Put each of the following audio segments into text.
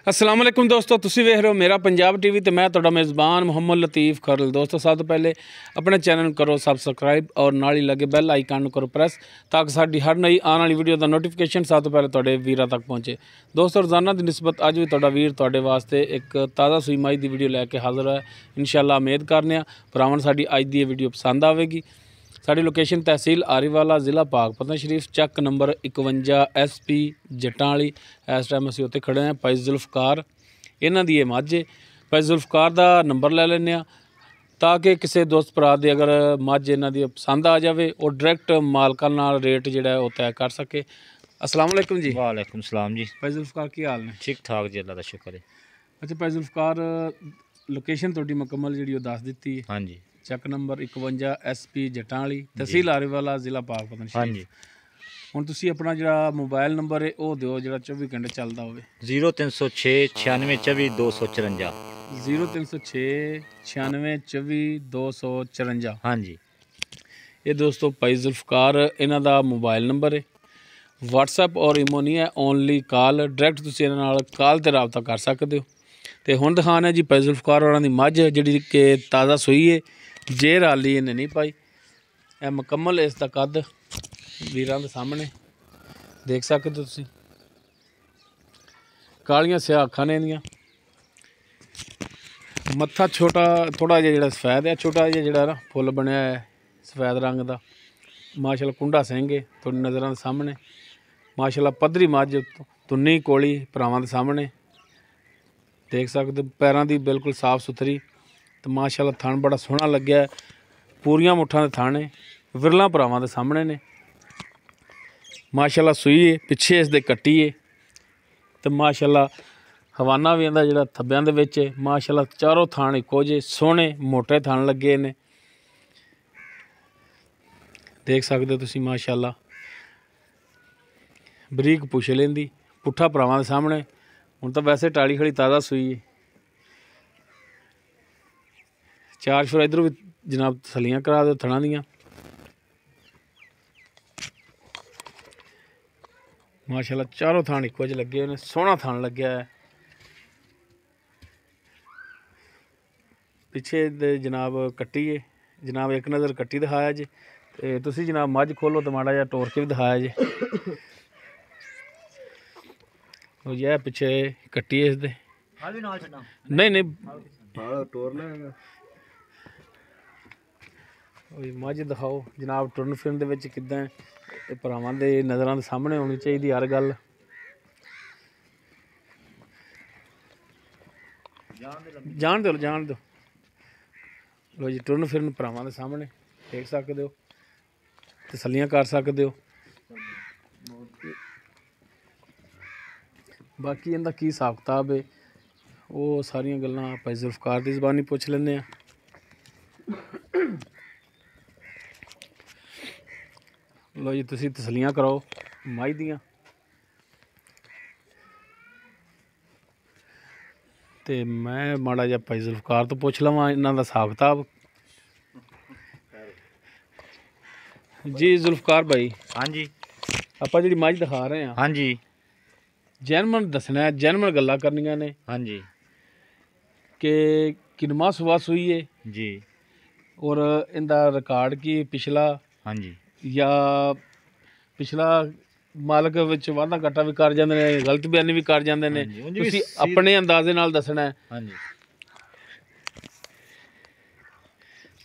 अस्सलाम वालेकुम दोस्तों, तुसी वेख रहे हो मेरा पंजाब टीवी तो मैं तुहाडा मेज़बान मुहम्मद लतीफ़ खरल। दोस्तों सब तो पहले अपने चैनल करो सब्सक्राइब और नाल ही लगे बैल आइकन करो प्रेस ताकि साडी हर नई आने वाली वीडियो का नोटिफिकेशन सब तो पहले तुहाडे वीरां तक पहुँचे। दोस्तों रोज़ाना की निस्बत अज भी तुहाडा वीर तुहाडे वास्ते एक ताज़ा सूई माई की वीडियो लैके हाज़र है। इंशाअल्लाह उम्मीद करने भरावां नूं साडी अज की वीडियो पसंद आवेगी। साड़ी लोकेशन तहसील आरीवाला जिला पाकपतन शरीफ चक नंबर 51 SP जट्टां वाली। इस टाइम असीं उत्ते खड़े हैं। भाई जुल्फकार इन्हां दी मझ है। भाई जुल्फकार दा नंबर ले लैने ताकि किसी दोस्त भरा दे अगर मझ इन्हां दी पसंद आ जाए और डायरैक्ट मालकां नाल रेट जिहड़ा है तय कर सके। अस्सलाम वालेकुम जी। वालेकुम सलाम जी। भाई जुल्फकार की हाल ने? ठीक ठाक जी, अल्लाह दा शुक्र है। अच्छा भाई जुल्फकार लोकेशन तुहाडी मुकम्मल जिहड़ी दस दित्ती है। हाँ जी चक नंबर 51 SP जट्टां वाली तहसील आरीवाला जिला पाकपतन हाँ शरीफ। जी। ਹੁਣ ਤੁਸੀਂ ਆਪਣਾ ਜਿਹੜਾ ਮੋਬਾਈਲ ਨੰਬਰ ਹੈ ਉਹ ਦਿਓ ਜਿਹੜਾ 24 ਘੰਟੇ ਚੱਲਦਾ ਹੋਵੇ। 0306 96 24 254। 0306 96 24 254। हाँ जी। ਇਹ ਦੋਸਤੋ ਭਾਈ ਜ਼ੁਲਫਕਾਰ ਇਹਨਾਂ ਦਾ ਮੋਬਾਈਲ ਨੰਬਰ ਹੈ। WhatsApp ਔਰ ਇਮੋ ਨਹੀਂ ਹੈ, ਓਨਲੀ ਕਾਲ। ਡਾਇਰੈਕਟ ਤੁਸੀਂ ਇਹਨਾਂ ਨਾਲ ਕਾਲ ਤੇ ਰਾਬਤਾ ਕਰ ਸਕਦੇ ਹੋ। ਤੇ ਹੁਣ ਦਿਖਾਣਾ ਜੀ ਭਾਈ ਜ਼ੁਲਫਕਾਰ ਹੋਰਾਂ ਦੀ ਮੱਝ ਜਿਹੜੀ ਕਿ ਤਾਜ਼ਾ ਸੂਈ ਹੈ। ਜੇਰ ਹਾਲੀ ਇਹਨੇ ਨਹੀਂ ਪਾਈ। ਇਹ ਮੁਕੰਮਲ ਇਸ ਦਾ ਕੱਦ ਵੀਰਾਂ ਦੇ ਸਾਹਮਣੇ ਦੇਖ ਸਕਦੇ ਹੋ ਤੁਸੀਂ। ਕਾਲੀਆਂ ਸਿਆਹ ਅੱਖਾਂ ਨੇ ਇਹਦੀਆਂ। ਮੱਥਾ ਛੋਟਾ ਥੋੜਾ ਜਿਹਾ ਜਿਹੜਾ ਸਫੈਦ ਹੈ, ਛੋਟਾ ਜਿਹਾ ਜਿਹੜਾ ਨਾ ਫੁੱਲ ਬਣਿਆ ਹੈ ਸਫੈਦ ਰੰਗ ਦਾ। ਮਾਸ਼ਾਅੱਲਾ ਕੁੰਡਾ ਸਿੰਘ ਹੈ ਤੁਹਾਡੀ ਨਜ਼ਰਾਂ ਦੇ ਸਾਹਮਣੇ। ਮਾਸ਼ਾਅੱਲਾ ਪੱਧਰੀ ਮੱਝ ਤੁੰਨੀ ਕੋਲੀ ਭਰਾਵਾਂ ਦੇ ਸਾਹਮਣੇ ਦੇਖ ਸਕਦੇ ਹੋ। ਪੈਰਾਂ ਦੀ ਬਿਲਕੁਲ ਸਾਫ਼ ਸੁਥਰੀ ਤੇ ਮਾਸ਼ਾਅੱਲਾ ਥਣ ਬੜਾ ਸੋਹਣਾ ਲੱਗਿਆ। ਪੂਰੀਆਂ ਮੁੱਠਾਂ ਦੇ ਥਣ ਹੈ, ਵਿਰਲਾ ਭਰਾਵਾਂ ਦੇ ਸਾਹਮਣੇ ਨੇ। ਮਾਸ਼ਾਅੱਲਾ ਸੂਈ ਹੈ, ਪਿੱਛੇ ਇਸ ਦੇ ਕੱਟੀ ਹੈ ਤੇ ਮਾਸ਼ਾਅੱਲਾ ਹਵਾਨਾ ਵੀ ਇਹਦਾ ਜਿਹੜਾ ਥੱਬਿਆਂ ਦੇ ਵਿੱਚ ਹੈ। ਮਾਸ਼ਾਅੱਲਾ ਚਾਰੋਂ ਥਣ ਇੱਕੋ ਜਿਹੇ ਸੋਹਣੇ ਮੋਟੇ ਥਣ ਲੱਗੇ ਨੇ ਦੇਖ ਸਕਦੇ ਹੋ ਤੁਸੀਂ। ਮਾਸ਼ਾਅੱਲਾ ਬਰੀਕ ਪੁੱਛ ਲੈਂਦੀ ਪੁੱਠਾ ਭਰਾਵਾਂ ਦੇ ਸਾਹਮਣੇ। ਹੁਣ ਤਾਂ ਵੈਸੇ ਟਾਲੀ ਖੜੀ ਤਾਜ਼ਾ ਸੂਈ ਹੈ। ਚਾਰ ਸ਼ੁਰ ਇੱਧਰੋਂ ਵੀ ਜਨਾਬ ਤਸੱਲੀਆਂ ਕਰਾ ਦਿਓ ਥਣਾਂ ਦੀਆਂ। ਮਾਸ਼ਾਅੱਲਾ ਚਾਰੋਂ ਥਾਣ ਇੱਕੋ ਜਿਹੇ ਲੱਗੇ ਹੋਏ ਨੇ, ਸੋਹਣਾ ਥਣ ਲੱਗਿਆ ਹੈ। ਪਿੱਛੇ ਦੇ ਜਨਾਬ ਕੱਟੀ ਹੈ ਜਨਾਬ, ਇੱਕ ਨਜ਼ਰ ਕੱਟੀ ਦਿਖਾਇਆ ਜੀ। ਤੇ ਤੁਸੀਂ ਜਨਾਬ ਮੱਝ ਖੋਲੋ ਤੇ ਮਾੜਾ ਜਿਹਾ ਟੋਰ ਕੇ ਵੀ ਦਿਖਾਇਆ ਜੀ। ਉਹ ਇਹ ਪਿੱਛੇ ਕੱਟੀ ਇਸ ਦੇ ਨਹੀਂ ਨਹੀਂ ਟੋਰ ਲੈਗਾ। ਉਹ ਮੱਝ ਦਿਖਾਓ ਜਨਾਬ ਟੁਰਨ ਫਿਰਨ ਦੇ ਵਿੱਚ ਕਿੱਦਾਂ ਹੈ। ਇਹ ਭਰਾਵਾਂ ਦੇ ਨਜ਼ਰਾਂ ਦੇ ਸਾਹਮਣੇ ਹੋਣੀ ਚਾਹੀਦੀ ਹਰ ਗੱਲ। ਜਾਣ ਦਿਓ ਲੋ ਜੀ। ਟੁਰਨ ਫਿਰਨ ਭਰਾਵਾਂ ਦੇ ਸਾਹਮਣੇ ਦੇਖ ਸਕਦੇ ਹੋ, ਤਸੱਲੀਆਂ ਕਰ ਸਕਦੇ ਹੋ। ਬਾਕੀ ਇਹਦਾ ਕੀ ਹਿਸਾਬ ਕਿਤਾਬ ਹੈ ਉਹ ਸਾਰੀਆਂ ਗੱਲਾਂ ਆਪਾਂ ਜ਼ੁਲਫਕਾਰ ਦੀ ਜ਼ਬਾਨੀ ਪੁੱਛ ਲੈਂਦੇ ਹਾਂ। ਲੋ ਜੀ ਤੁਸੀਂ ਤਸੱਲੀਆਂ ਕਰਾਓ ਮੱਝ ਦੀਆਂ। ਤੇ ਮੈਂ ਮਾੜਾ ਜਿਹਾ ਭਾਈ ਜ਼ੁਲਫਕਾਰ ਤੋਂ ਪੁੱਛ ਲਵਾਂ ਇਹਨਾਂ ਦਾ ਹਿਸਾਬ ਕਿਤਾਬ। ਜੀ ਜ਼ੁਲਫਕਾਰ ਭਾਈ। हाँ जी। ਆਪਾਂ ਜਿਹੜੀ ਮੱਝ ਦਿਖਾ ਰਹੇ ਹਾਂ हाँ जी। ਜੈਨੂਅਨ ਦੱਸਣਾ, ਜੈਨੂਅਨ ਗੱਲਾਂ ਕਰਨੀਆਂ ਨੇ हाँ जी। ਕਿ ਕਿਨਮਾ ਸੁਬਾ ਸੂਈ ਹੈ जी। ਔਰ ਇਹਦਾ ਰਿਕਾਰਡ ਕੀ ਪਿਛਲਾ हाँ जी। ਜਾਂ ਪਿਛਲਾ ਮਾਲਕ ਵਿੱਚ ਵਾਧਾ ਘਾਟਾ ਵੀ ਕਰ ਜਾਂਦੇ ਨੇ, ਗਲਤ ਬਿਆਨੀ ਵੀ ਕਰ ਜਾਂਦੇ ਨੇ। ਤੁਸੀਂ ਆਪਣੇ ਅੰਦਾਜ਼ੇ ਨਾਲ ਦੱਸਣਾ ਹੈ। हाँ जी।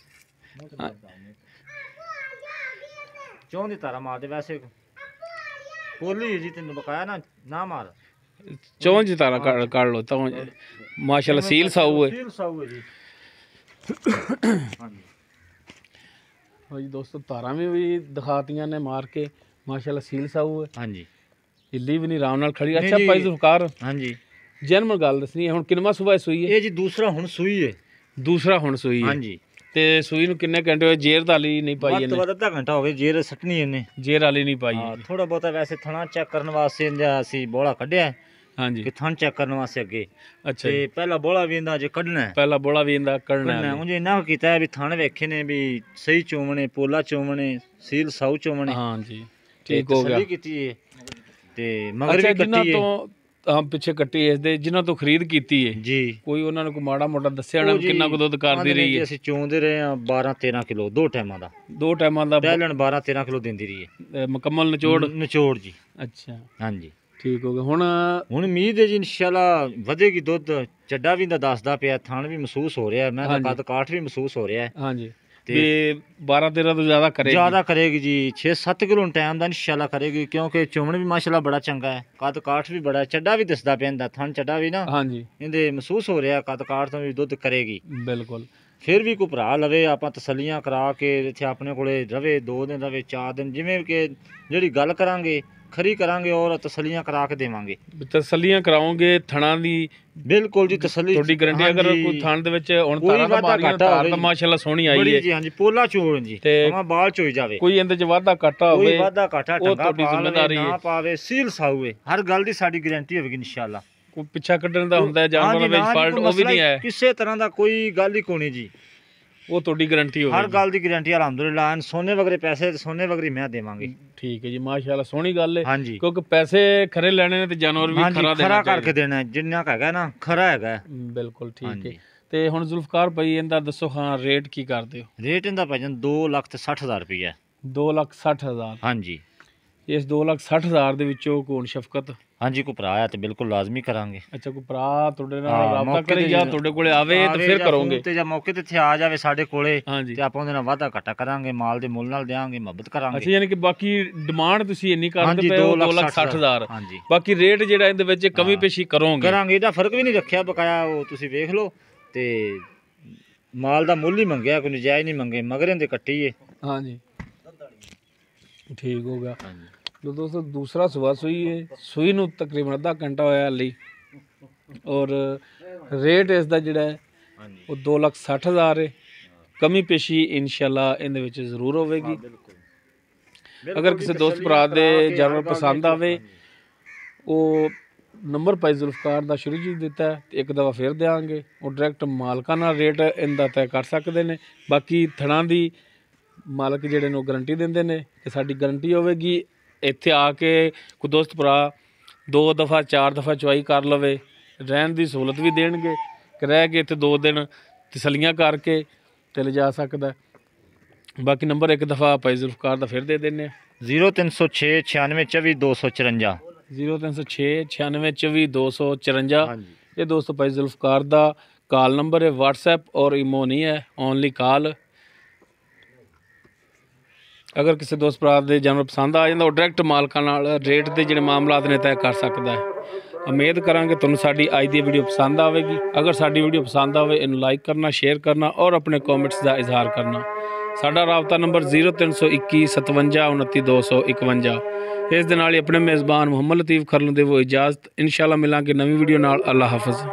क्यों दी तारा मार दे वैसे बोली जी तेन बकाया ना मार। ਚੌਂ ਜੀ ਤਾਰਾ ਕੱਢ ਲਓ ਤਾਂ ਮਾਸ਼ਾਅੱਲਾ ਸੀਲ ਸਾਊ ਹੈ। सील साऊ है जी। हाँ जी। ਹਾਂਜੀ ਦੋਸਤੋ ਤਾਰਾਂ ਵੀ ਦਿਖਾਤੀਆਂ ਨੇ ਮਾਰ ਕੇ। ਮਾਸ਼ਾਅੱਲਾ ਸੀਲ ਸਾਊ ਹੈ। हाँ जी। ਹਿੱਲੀ ਵੀ ਨਹੀਂ, ਆਰਾਮ ਨਾਲ ਖੜੀ। ਨਹੀਂ ਅੱਛਾ ਜੀ। ਭਾਈ ਜ਼ੁਲਫਕਾਰ हाँ जी। ਜਨਮਲ ਗੱਲ ਦੱਸਣੀ ਹੈ। ਹੁਣ ਕਿਨਮਾ ਸੁਬਾ ਸੂਈ ਹੈ? ये जी दूसरा हुन सुई है। ਦੂਸਰਾ ਹੁਣ ਸੂਈ हाँ ਹੈ। जी। ਤੇ ਸੂਈ ਨੂੰ ਕਿੰਨੇ ਘੰਟੇ ਹੋਏ? ਜੇਰ ਵਾਲੀ ਨਹੀਂ ਪਾਈ ਵੱਧ ਤੋਂ ਇਹਨੇ? ਵੱਧ ਅੱਧਾ ਘੰਟਾ ਹੋ ਗਿਆ ਜੇਰ ਸੱਟਣੀ ਇਹਨੇ। ਜੇਰ ਵਾਲੀ ਨਹੀਂ ਪਾਈ ਹਾਂ ਇਹਨੇ। ਥੋੜਾ ਬਹੁਤਾ ਵੈਸੇ ਥਣਾ ਚੈੱਕ ਕਰਨ ਵਾਸਤੇ ਇਹਦਾ ਅਸੀਂ ਬੋਲਾ ਕੱਢਿਆ ਹਾਂਜੀ ਕਿ ਥਣ ਚੈੱਕ ਕਰਨ ਵਾਸਤੇ ਅੱਗੇ। ਅੱਛਾ ਤੇ ਪਹਿਲਾ ਬੋਲਾ ਵੀ ਇਹਦਾ ਜੇ ਕੱਢਣਾ ਹੈ। ਪਹਿਲਾ ਬੋਲਾ ਵੀ ਇਹਦਾ ਕੱਢਣਾ ਕੱਢਣਾ ਹੈ। ਉਂਝ ਇਹਨਾਂ ਕੀਤਾ ਵੀ ਥਣ ਵੇਖੇ ਨੇ ਵੀ ਸਹੀ ਚੋਮਣੇ, ਪੋਲਾ ਚੋਮਣੇ, ਸੀਲ ਸਾਊ ਚੋਮਣੇ। ਹਾਂਜੀ ਠੀਕ ਹੋ ਗਿਆ। ਤਸੱਲੀ ਕੀਤੀ ਹੈ ਤੇ ਮਗਰ ਅੱਛਾ ਵੀ ਜਿਨ੍ਹਾਂ ਕੱਟੀ ਹੈ। ਤੋਂ ਪਿੱਛੇ ਕੱਟੀ ਇਸ ਦੇ ਜਿਨ੍ਹਾਂ ਤੋਂ ਖਰੀਦ ਕੀਤੀ ਹੈ ਜੀ ਕੋਈ ਉਹਨਾਂ ਨੂੰ ਕੋਈ ਮਾੜਾ ਮੋਟਾ ਦੱਸਿਆ ਹੋਣਾ ਉਹ ਵੀ ਕਿੰਨਾ ਕੁ ਦੁੱਧ ਕਰਦੀ ਆਂਹਦੇ ਨੇ ਰਹੀ ਜੀ ਹੈ? ਅਸੀਂ ਚੋਂਦੇ ਰਹੇ ਆ 12-13 ਕਿਲੋ 2 ਟਾਈਮਾਂ ਦਾ, 2 ਟਾਈਮਾਂ ਦਾ ਪਹਿਲਣ 12-13 ਕਿਲੋ ਦਿੰਦੀ ਰਹੀ ਹੈ ਮੁਕੰਮਲ ਨਿਚੋੜ। ਨਿਚੋੜ ਜੀ। ਅੱਛਾ ਹਾਂਜੀ ਠੀਕ ਹੋ ਗਿਆ। ਹੁਣ ਉਮੀਦ ਹੈ ਜੀ ਇਨਸ਼ਾਅੱਲਾ ਵਧੇਗੀ ਦੁੱਧ। ਚੱਡਾ ਵੀ ਦਾ ਦੱਸਦਾ ਪਿਆ, ਥਣ ਵੀ ਮਹਿਸੂਸ ਹੋ ਰਿਹਾ, ਮੈਂ ਤਾਂ ਕੱਦ ਕਾਠ ਵੀ ਮਹਿਸੂਸ ਹੋ ਰਿਹਾ ਹੈ। ਹਾਂਜੀ ਤੇ 12-13 ਤੋਂ ਜ਼ਿਆਦਾ ਕਰੇਗੀ? ਜ਼ਿਆਦਾ ਕਰੇਗੀ ਜੀ, 6-7 ਕਿਲੋ ਟਾਈਮ ਦਾ ਇਨਸ਼ਾਅੱਲਾ ਕਰੇਗੀ, ਕਿਉਂਕਿ ਚੁੰਮਣ ਵੀ ਮਾਸ਼ਾਅੱਲਾ ਬੜਾ ਚੰਗਾ ਹੈ, ਕੱਦ ਕਾਠ ਵੀ ਬੜਾ, ਚੱਡਾ ਵੀ ਦਿਸਦਾ ਪਿਆ ਇਹਦਾ, ਥਣ ਚੱਡਾ ਵੀ ਨਾ ਹਾਂਜੀ ਇਹਦੇ ਮਹਿਸੂਸ ਹੋ ਰਿਹਾ ਕੱਦ ਕਾਠ ਤੋਂ ਵੀ ਦੁੱਧ ਕਰੇਗੀ। ਬਿਲਕੁਲ। ਫਿਰ ਵੀ ਕੋਈ ਭਰਾ ਲਵੇ, ਆਪਾਂ ਤਸੱਲੀਆਂ ਕਰਾ ਕੇ ਇੱਥੇ ਆਪਣੇ ਕੋਲੇ ਰਵੇ, 2 ਦਿਨ ਰਵੇ, 4 ਦਿਨ, ਜਿਵੇਂ ਕਿ ਜਿਹੜੀ ਗੱਲ ਕਰਾਂਗੇ ਖਰੀ ਕਰਾਂਗੇ ਔਰ ਤਸੱਲੀਆਂ ਕਰਾ ਕੇ ਦੇਵਾਂਗੇ। ਤਸੱਲੀਆਂ ਕਰਾਓਗੇ ਥਣਾਂ ਦੀ? ਬਿਲਕੁਲ ਜੀ, ਤਸੱਲੀ ਤੁਹਾਡੀ ਗਰੰਟੀ। ਅਗਰ ਕੋਈ ਥਣ ਦੇ ਵਿੱਚ ਹੁਣ ਤਾਰਾਂ ਦਾ ਮਾਰੀਆਂ, ਤਾਰ ਤਾਂ ਮਾਸ਼ਾਅੱਲਾ ਸੋਹਣੀ ਆਈ ਹੈ ਜੀ। ਹਾਂਜੀ ਪੋਲਾ ਚੋਣ ਜੀ, ਭਾਵੇਂ ਬਾਲ ਚੋਈ ਜਾਵੇ, ਕੋਈ ਇਹਦੇ ਚ ਵਾਧਾ ਘਾਟਾ ਹੋਵੇ, ਕੋਈ ਵਾਧਾ ਘਾਟਾ ਉਹ ਟੰਗਾ ਤੁਹਾਡੀ ਜ਼ਿੰਮੇਵਾਰੀ ਨਾ ਹੈ। ਪਾਵੇ, ਸੀਲ ਸਾਊਏ, ਹਰ ਗੱਲ ਦੀ ਸਾਡੀ ਗਾਰੰਟੀ ਹੋਵੇਗੀ ਇਨਸ਼ਾਅੱਲਾ। ਕੋਈ ਪਿੱਛਾ ਕੱਢਣ ਦਾ ਹੁੰਦਾ ਹੈ ਜਾਨਵਰਾਂ ਵਿੱਚ ਫਾਲਟ, ਉਹ ਵੀ ਨਹੀਂ ਹੈ ਕਿਸੇ ਤਰ੍ਹਾਂ ਦਾ, ਕੋਈ ਗੱਲ ਹੀ ਕੋਣੀ ਜੀ, ਉਹ ਤੁਹਾਡੀ ਗਾਰੰਟੀ ਹੋਵੇ। ਹਰ ਗੱਲ ਦੀ ਗਾਰੰਟੀ ਅਲਹਮਦੁਲਿਲਾ। ਸੋਨੇ ਵਗਰੇ ਪੈਸੇ, ਸੋਨੇ ਵਗਰੀ ਮੈਂ ਦੇਵਾਂਗੇ। ਠੀਕ ਹੈ ਜੀ, ਮਾਸ਼ਾਅੱਲਾ ਸੋਹਣੀ ਗੱਲ ਹੈ। ਹਾਂਜੀ ਕਿਉਂਕਿ ਪੈਸੇ ਖਰੇ ਲੈਣੇ ਨੇ ਤੇ ਜਾਨਵਰ ਵੀ ਖਰਾ ਕਰਕੇ ਦੇਣਾ, ਜਿੰਨਾ ਕੁ ਹੈਗਾ ਨਾ ਖਰਾ ਹੈਗਾ। ਬਿਲਕੁਲ ਠੀਕ ਹੈ। ਤੇ ਹੁਣ ਜ਼ੁਲਫਕਾਰ ਭਾਈ ਇਹਦਾ ਦੱਸੋ ਹਾਂ ਰੇਟ ਕੀ ਕਰਦੇ ਹੋ? ਰੇਟ ਇਹਦਾ ਭਾਜਨ 2,60,000 ਰੁਪਈਆ। 2,60,000? ਹਾਂਜੀ। ਇਸ 2,60,000 ਦੇ ਵਿੱਚੋਂ ਕੋਣ ਸ਼ਫਕਤ? ਹਾਂਜੀ ਕੋਈ ਭਰਾ ਆ ਤੇ ਬਿਲਕੁਲ ਲਾਜ਼ਮੀ ਕਰਾਂਗੇ। ਅੱਛਾ ਕੋਈ ਭਰਾ ਤੁਹਾਡੇ ਨਾਲ ਰਾਬਤਾ ਕਰੇ ਜਾਂ ਤੁਹਾਡੇ ਕੋਲੇ ਆਵੇ ਤੇ ਫਿਰ ਕਰੋਗੇ? ਤੇ ਜਾਂ ਮੌਕੇ ਤੇ ਇੱਥੇ ਆ ਜਾਵੇ ਸਾਡੇ ਕੋਲੇ ਹਾਂਜੀ ਤੇ ਆਪਾਂ ਉਹਦੇ ਨਾਲ ਵਾਧਾ ਘਾਟਾ ਕਰਾਂਗੇ, ਮਾਲ ਦੇ ਮੁੱਲ ਨਾਲ ਦੇਵਾਂਗੇ, ਮੁਹੱਬਤ ਕਰਾਂਗੇ। ਅੱਛਾ ਯਾਨੀ ਕਿ ਬਾਕੀ ਡਿਮਾਂਡ ਤੁਸੀਂ ਇੰਨੀ ਕਰਦੇ ਪਏ ਹੋ 2,60,000, ਹਾਂਜੀ ਬਾਕੀ ਰੇਟ ਜਿਹੜਾ ਇਹਦੇ ਵਿੱਚ ਕਮੀ ਪੇਸ਼ੀ ਕਰਾਂਗੇ? ਇਹਦਾ ਫਰਕ ਵੀ ਨਹੀਂ ਰੱਖਿਆ ਬਕਾਇਆ, ਉਹ ਤੁਸੀਂ ਵੇਖ ਲਓ। ਤੇ ਮਾਲ ਦਾ ਮੁੱਲ ਹੀ ਮੰਗਿਆ, ਕੋਈ ਨਜਾਇਜ਼ ਨਹੀਂ ਮੰਗੇ, ਮਗਰ ਇਹਦੇ ਕੱਟੀ ਏ। ਹਾਂਜੀ ਠੀਕ ਹੋ ਗਿਆ। तो दोस्तों दूसरा सुबह सुई है, सुई ਨੂੰ ਤਕਰੀਬਨ ਅੱਧਾ ਘੰਟਾ ਹੋਇਆ ਹਲੀ, ਔਰ ਰੇਟ ਇਸ ਦਾ ਜਿਹੜਾ ਹੈ ਉਹ 2,60,000 ਹੈ। ਕਮੀ ਪੇਸ਼ੀ ਇਨਸ਼ਾਅੱਲਾ ਇਹਦੇ ਵਿੱਚ ਜ਼ਰੂਰ ਹੋਵੇਗੀ। ਅਗਰ ਕਿਸੇ ਦੋਸਤ ਭਰਾ ਦੇ ਜਾਨਵਰ ਪਸੰਦ ਆਵੇ, ਉਹ ਨੰਬਰ ਭਾਈ ਜ਼ੁਲਫਕਾਰ ਦਾ ਸ਼ੁਰੂ ਜੀ ਦਿੱਤਾ ਹੈ, ਇੱਕ ਦਫਾ ਫਿਰ ਦੇਵਾਂਗੇ, ਉਹ ਡਾਇਰੈਕਟ ਮਾਲਕਾਂ ਨਾਲ ਰੇਟ ਇਹਦਾ ਤੈਅ ਕਰ ਸਕਦੇ ਨੇ। ਬਾਕੀ ਥਣਾਂ ਦੀ ਮਾਲਕ ਜਿਹੜੇ ਨੇ ਉਹ ਗਰੰਟੀ ਦਿੰਦੇ ਨੇ ਕਿ ਸਾਡੀ ਗਰੰਟੀ ਹੋਵੇਗੀ। ਇੱਥੇ ਆ ਕੇ ਕੋਈ ਦੋਸਤ ਭਰਾ 2 ਦਫਾ 4 ਦਫਾ ਚੁਆਈ ਕਰ ਲਵੇ, ਰਹਿਣ ਦੀ ਸਹੂਲਤ ਵੀ ਦੇਣਗੇ ਕਿ ਰਹਿ ਕੇ ਇੱਥੇ 2 ਦਿਨ ਤਸੱਲੀਆਂ ਕਰਕੇ ਤੇ ਲਿਜਾ ਸਕਦਾ। ਬਾਕੀ ਨੰਬਰ ਇੱਕ ਦਫਾ ਭਾਈ ਜ਼ੁਲਫਕਾਰ ਦਾ ਫਿਰ ਦੇ ਦਿੰਦੇ ਹਾਂ, 0306 96 24 254। 0306 96 24 254। ਇਹ ਦੋਸਤੋ ਭਾਈ ਜ਼ੁਲਫਕਾਰ ਦਾ ਕਾਲ ਨੰਬਰ ਹੈ, WhatsApp और ਈਮੋ नहीं है, ओनली कॉल। ਅਗਰ ਕਿਸੇ ਦੋਸਤ ਭਰਾ ਦੇ ਜਾਨਵਰ ਪਸੰਦ ਆ ਜਾਂਦਾ, ਉਹ ਡਾਇਰੈਕਟ ਮਾਲਕਾਂ ਨਾਲ ਰੇਟ ਦੇ ਜਿਹੜੇ ਮਾਮਲਾਤ ਨੇ ਤੈਅ ਕਰ ਸਕਦਾ ਹੈ। ਉਮੀਦ ਕਰਾਂਗੇ ਤੁਹਾਨੂੰ ਸਾਡੀ ਅੱਜ ਦੀ ਵੀਡੀਓ ਪਸੰਦ ਆਵੇਗੀ। ਅਗਰ ਸਾਡੀ ਵੀਡੀਓ ਪਸੰਦ ਆਵੇ, ਇਹਨੂੰ ਲਾਈਕ ਕਰਨਾ, ਸ਼ੇਅਰ ਕਰਨਾ ਔਰ ਆਪਣੇ ਕਮੈਂਟਸ ਦਾ ਇਜ਼ਹਾਰ ਕਰਨਾ। ਸਾਡਾ ਰਾਬਤਾ ਨੰਬਰ 0321 57 29 251। ਇਸ ਦੇ ਨਾਲ ਹੀ ਆਪਣੇ ਮੇਜ਼ਬਾਨ ਮੁਹੰਮਦ ਲਤੀਫ ਖਰਲੂ ਦੇ ਉਹ ਇਜਾਜ਼ਤ। ਇਨਸ਼ਾਅੱਲਾ ਮਿਲਾਂਗੇ ਨਵੀਂ ਵੀਡੀਓ ਨਾਲ। ਅੱਲਾ ਹਾਫਿਜ਼।